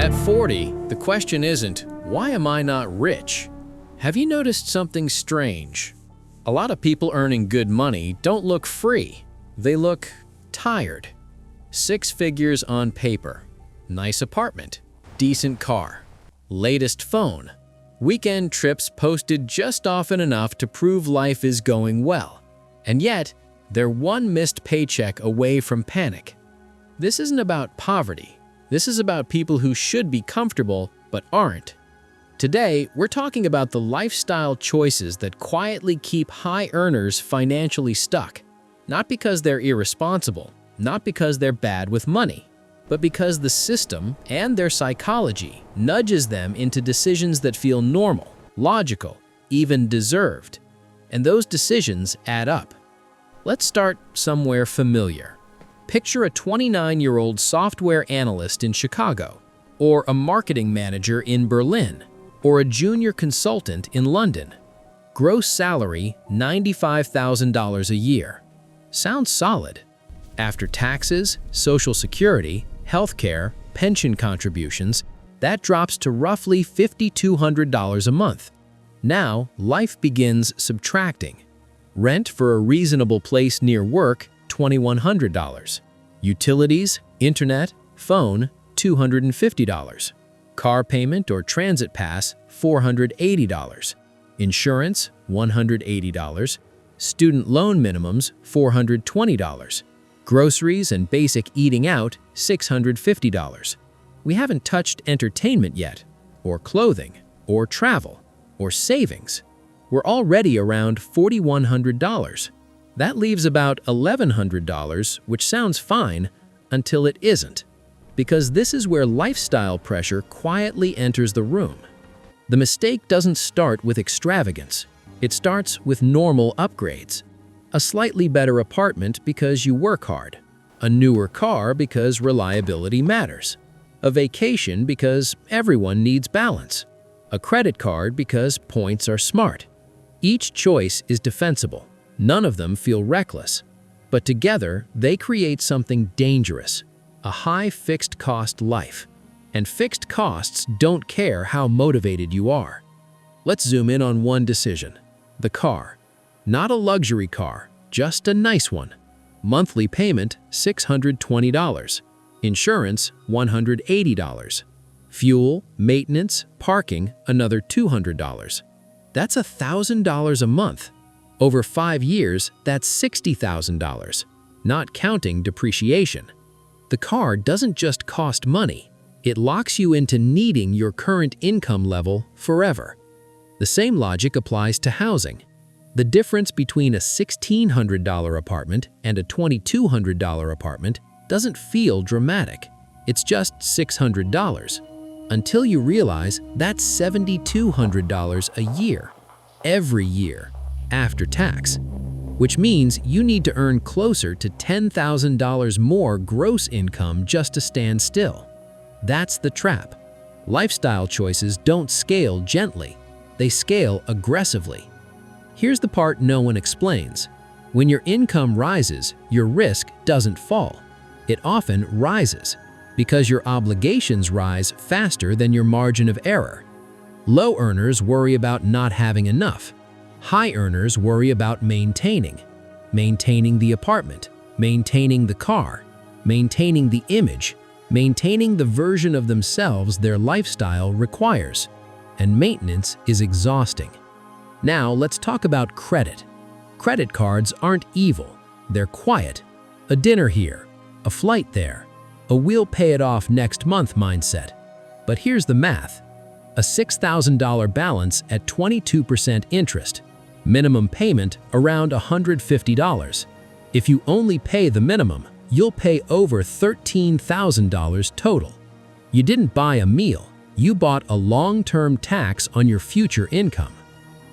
At 40, the question isn't, why am I not rich? Have you noticed something strange? A lot of people earning good money don't look free. They look tired. 6 figures on paper. Nice apartment. Decent car. Latest phone. Weekend trips posted just often enough to prove life is going well. And yet, they're one missed paycheck away from panic. This isn't about poverty. This is about people who should be comfortable but aren't. Today, we're talking about the lifestyle choices that quietly keep high earners financially stuck. Not because they're irresponsible, not because they're bad with money, but because the system and their psychology nudges them into decisions that feel normal, logical, even deserved. And those decisions add up. Let's start somewhere familiar. Picture a 29-year-old software analyst in Chicago, or a marketing manager in Berlin, or a junior consultant in London. Gross salary, $95,000 a year. Sounds solid. After taxes, Social Security, healthcare, pension contributions, that drops to roughly $5,200 a month. Now, life begins subtracting. Rent for a reasonable place near work, $2,100. Utilities, internet, phone, $250. Car payment or transit pass, $480. Insurance, $180. Student loan minimums, $420. Groceries and basic eating out, $650. We haven't touched entertainment yet, or clothing, or travel, or savings. We're already around $4,100. That leaves about $1,100, which sounds fine until it isn't. Because this is where lifestyle pressure quietly enters the room. The mistake doesn't start with extravagance. It starts with normal upgrades. A slightly better apartment because you work hard. A newer car because reliability matters. A vacation because everyone needs balance. A credit card because points are smart. Each choice is defensible. None of them feel reckless. But together, they create something dangerous. A high fixed cost life. And fixed costs don't care how motivated you are. Let's zoom in on one decision. The car. Not a luxury car, just a nice one. Monthly payment, $620. Insurance, $180. Fuel, maintenance, parking, another $200. That's $1,000 a month. Over 5 years, that's $60,000, not counting depreciation. The car doesn't just cost money, it locks you into needing your current income level forever. The same logic applies to housing. The difference between a $1,600 apartment and a $2,200 apartment doesn't feel dramatic. It's just $600. Until you realize that's $7,200 a year, every year, after tax. Which means you need to earn closer to $10,000 more gross income just to stand still. That's the trap. Lifestyle choices don't scale gently, they scale aggressively. Here's the part no one explains. When your income rises, your risk doesn't fall. It often rises, because your obligations rise faster than your margin of error. Low earners worry about not having enough. High earners worry about maintaining the apartment, maintaining the car, maintaining the image, maintaining the version of themselves their lifestyle requires. And maintenance is exhausting. Now let's talk about credit. Credit cards aren't evil, they're quiet. A dinner here, a flight there, a we'll pay it off next month mindset. But here's the math. A $6,000 balance at 22% interest. Minimum payment around $150. If you only pay the minimum, you'll pay over $13,000 total. You didn't buy a meal, you bought a long-term tax on your future income.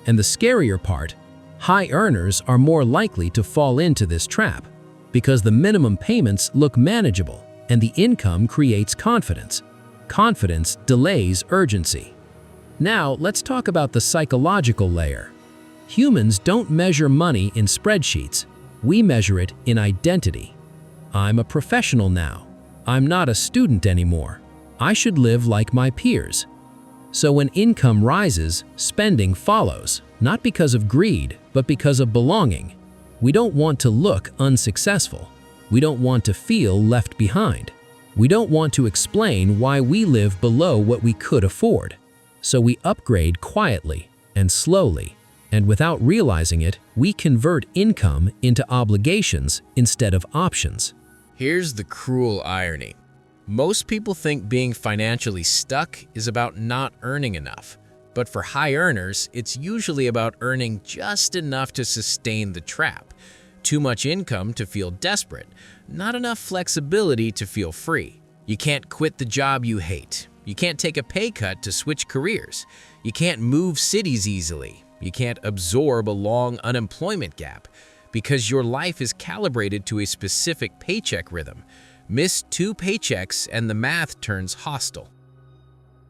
And the scarier part, high earners are more likely to fall into this trap because the minimum payments look manageable and the income creates confidence. Confidence delays urgency. Now let's talk about the psychological layer. Humans don't measure money in spreadsheets. We measure it in identity. I'm a professional now. I'm not a student anymore. I should live like my peers. So when income rises, spending follows, not because of greed, but because of belonging. We don't want to look unsuccessful. We don't want to feel left behind. We don't want to explain why we live below what we could afford. So we upgrade quietly and slowly, and without realizing it, we convert income into obligations instead of options. Here's the cruel irony. Most people think being financially stuck is about not earning enough. But for high earners, it's usually about earning just enough to sustain the trap. Too much income to feel desperate, not enough flexibility to feel free. You can't quit the job you hate. You can't take a pay cut to switch careers. You can't move cities easily. You can't absorb a long unemployment gap because your life is calibrated to a specific paycheck rhythm. Miss 2 paychecks and the math turns hostile.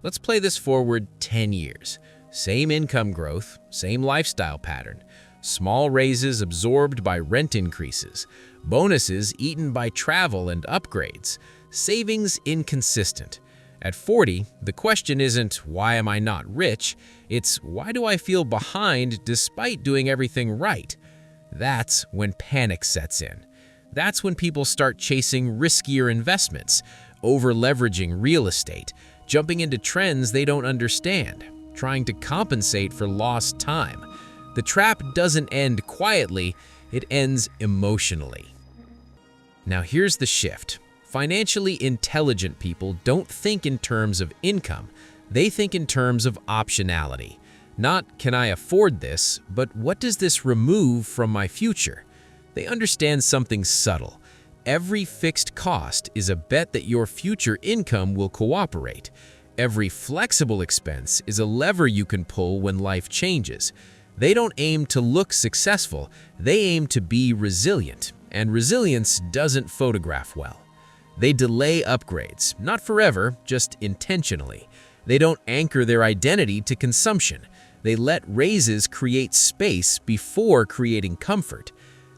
Let's play this forward 10 years. Same income growth, same lifestyle pattern. Small raises absorbed by rent increases. Bonuses eaten by travel and upgrades. Savings inconsistent. At 40, the question isn't, why am I not rich? It's, why do I feel behind despite doing everything right? That's when panic sets in. That's when people start chasing riskier investments, over-leveraging real estate, jumping into trends they don't understand, trying to compensate for lost time. The trap doesn't end quietly, it ends emotionally. Now here's the shift. Financially intelligent people don't think in terms of income, they think in terms of optionality. Not, can I afford this, but what does this remove from my future? They understand something subtle. Every fixed cost is a bet that your future income will cooperate. Every flexible expense is a lever you can pull when life changes. They don't aim to look successful, they aim to be resilient, and resilience doesn't photograph well. They delay upgrades, not forever, just intentionally. They don't anchor their identity to consumption. They let raises create space before creating comfort.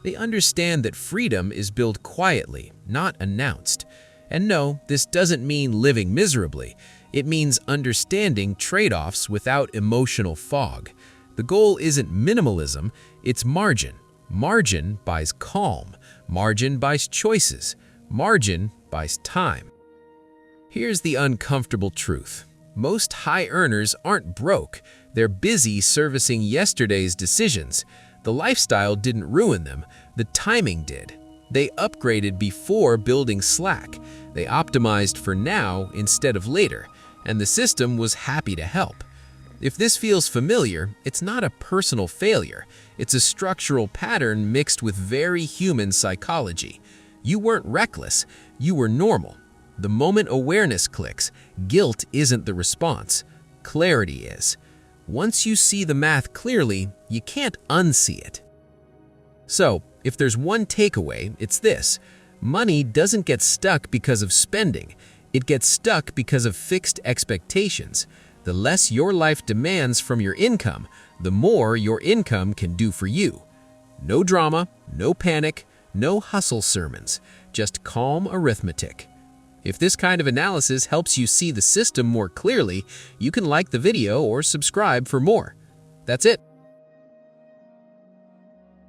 They understand that freedom is built quietly, not announced. And no, this doesn't mean living miserably. It means understanding trade-offs without emotional fog. The goal isn't minimalism, it's margin. Margin buys calm. Margin buys choices. Margin buys time. Here's the uncomfortable truth. Most high earners aren't broke. They're busy servicing yesterday's decisions. The lifestyle didn't ruin them, the timing did. They upgraded before building slack. They optimized for now instead of later, and the system was happy to help. If this feels familiar, it's not a personal failure. It's a structural pattern mixed with very human psychology. You weren't reckless, you were normal. The moment awareness clicks, guilt isn't the response, clarity is. Once you see the math clearly, you can't unsee it. So, if there's one takeaway, it's this. Money doesn't get stuck because of spending. It gets stuck because of fixed expectations. The less your life demands from your income, the more your income can do for you. No drama, no panic, no hustle sermons, just calm arithmetic. If this kind of analysis helps you see the system more clearly, you can like the video or subscribe for more. That's it.